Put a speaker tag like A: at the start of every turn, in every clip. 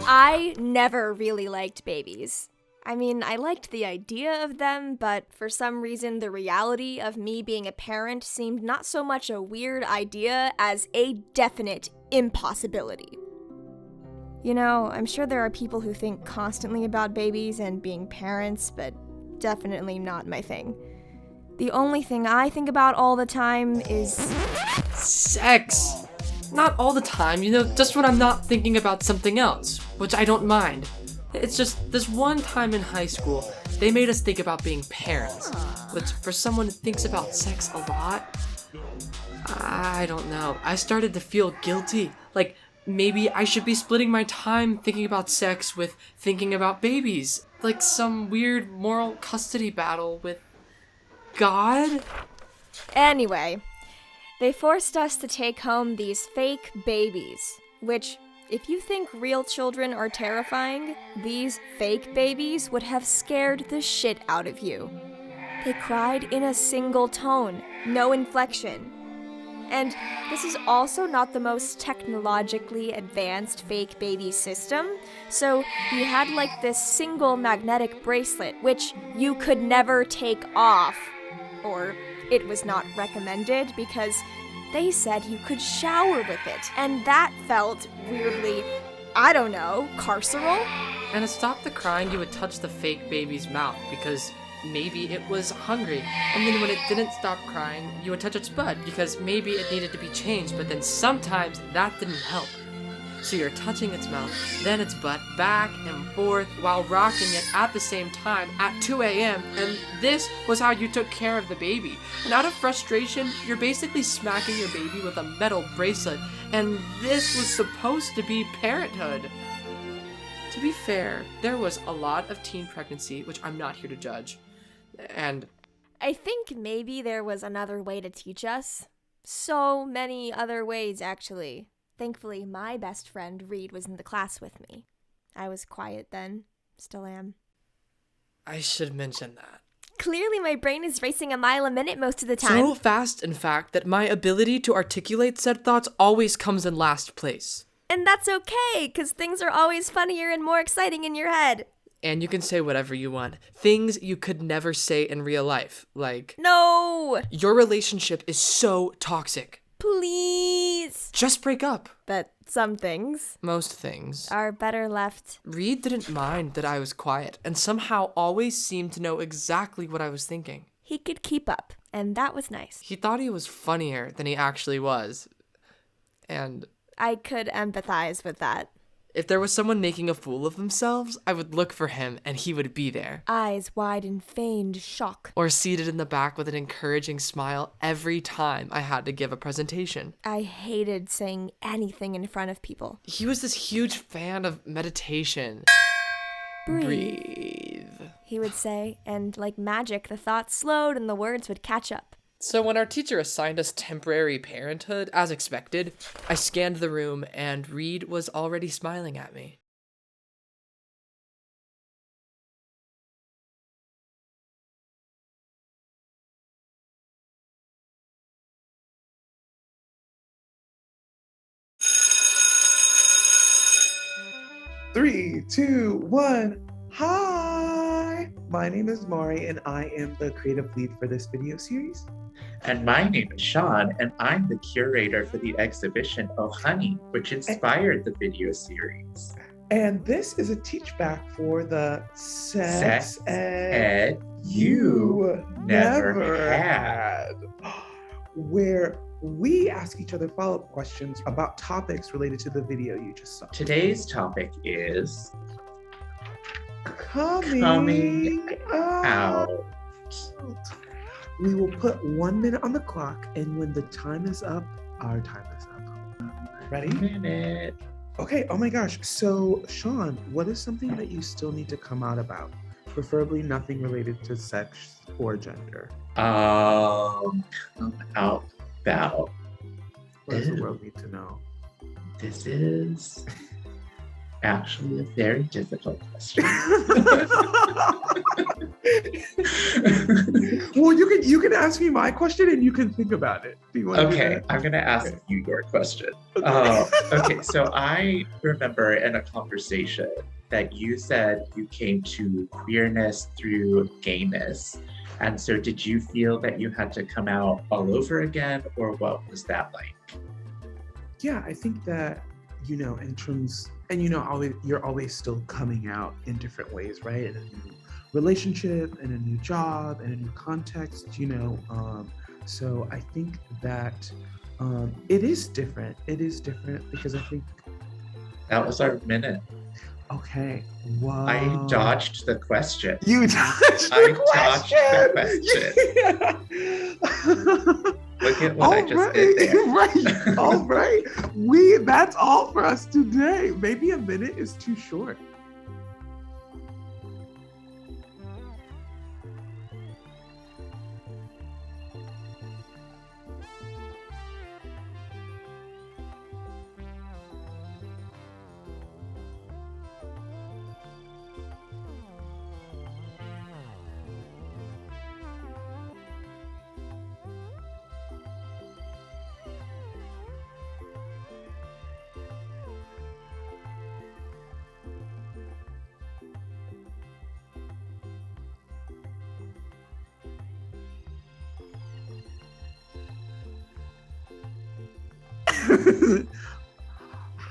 A: I never really liked babies. I mean, I liked the idea of them, but for some reason the reality of me being a parent seemed not so much a weird idea as a definite impossibility. You know, I'm sure there are people who think constantly about babies and being parents, but definitely not my thing. The only thing I think about all the time is...
B: sex! Not all the time, just when I'm not thinking about something else, which I don't mind. It's just this one time in high school, they made us think about being parents, which for someone who thinks about sex a lot, I don't know. I started to feel guilty. Like, maybe I should be splitting my time thinking about sex with thinking about babies. Like some weird moral custody battle with God?
A: Anyway, they forced us to take home these fake babies, which, if you think real children are terrifying, these fake babies would have scared the shit out of you. They cried in a single tone, no inflection. And this is also not the most technologically advanced fake baby system, so you had like this single magnetic bracelet, which you could never take off. Or it was not recommended because they said you could shower with it, and that felt weirdly, I don't know, carceral?
B: And to stop the crying, you would touch the fake baby's mouth because maybe it was hungry. And then when it didn't stop crying, you would touch its butt because maybe it needed to be changed, but then sometimes that didn't help. So you're touching its mouth, then its butt, back and forth while rocking it at the same time at 2 a.m. And this was how you took care of the baby. And out of frustration, you're basically smacking your baby with a metal bracelet. And this was supposed to be parenthood. To be fair, there was a lot of teen pregnancy, which I'm not here to judge. And
A: I think maybe there was another way to teach us. So many other ways, actually. Thankfully, my best friend, Reed, was in the class with me. I was quiet then. Still am.
B: I should mention that.
A: Clearly, my brain is racing a mile a minute most of the time.
B: So fast, in fact, that my ability to articulate said thoughts always comes in last place.
A: And that's okay, because things are always funnier and more exciting in your head.
B: And you can say whatever you want. Things you could never say in real life, like...
A: No!
B: Your relationship is so toxic.
A: Please!
B: Just break up.
A: But some things...
B: Most things.
A: ...are better left.
B: Reed didn't mind that I was quiet, and somehow always seemed to know exactly what I was thinking.
A: He could keep up, and that was nice.
B: He thought he was funnier than he actually was. And...
A: I could empathize with that.
B: If there was someone making a fool of themselves, I would look for him and he would be there.
A: Eyes wide in feigned shock.
B: Or seated in the back with an encouraging smile every time I had to give a presentation.
A: I hated saying anything in front of people.
B: He was this huge fan of meditation. Breathe,
A: he would say, and like magic, the thoughts slowed and the words would catch up.
B: So when our teacher assigned us temporary parenthood, as expected, I scanned the room and Reed was already smiling at me.
C: Three, two, one. Hi! My name is Mari and I am the creative lead for this video series.
D: And my name is Sean, and I'm the curator for the exhibition Oh Honey, which inspired the video series.
C: And this is a teach back for the sex
D: ed you never had.
C: Where we ask each other follow-up questions about topics related to the video you just saw.
D: Today's topic is
C: coming
D: out.
C: We will put 1 minute on the clock, and when the time is up, our time is up. Ready?
D: 1 minute.
C: Okay, oh my gosh. So, Sean, what is something that you still need to come out about? Preferably nothing related to sex or gender.
D: Come out about.
C: What does the world need to know?
D: This is actually a very difficult question.
C: Well, you can ask me my question and you can think about it. Do you want to do
D: Okay,
C: that?
D: I'm gonna ask you your question.
C: Okay.
D: Okay, so I remember in a conversation that you said you came to queerness through gayness. And so did you feel that you had to come out all over again, or what was that like?
C: Yeah, I think that, in terms, and you're always still coming out in different ways, right? In a new relationship, in a new job, in a new context, so I think that it is different. It is different because I think.
D: That was our minute.
C: Okay. Wow.
D: I dodged the question.
C: You dodged the question.
D: Look at what I just did there.
C: Right. All right. That's all for us today. Maybe a minute is too short.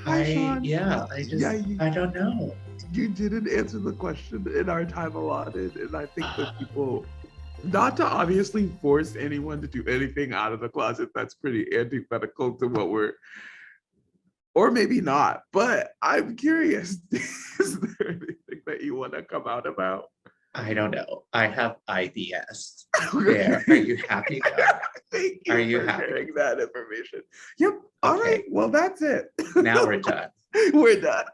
C: Hi, Sean.
D: I don't know.
C: You didn't answer the question in our time allotted, and I think that people, not to obviously force anyone to do anything out of the closet, that's pretty antithetical to what or maybe not, but I'm curious, is there anything that you want to come out about?
D: I don't know. I have IBS. There. Are you happy now?
C: Thank you for sharing that information. Yep. All right. Well, that's it.
D: Now we're done.
C: We're done.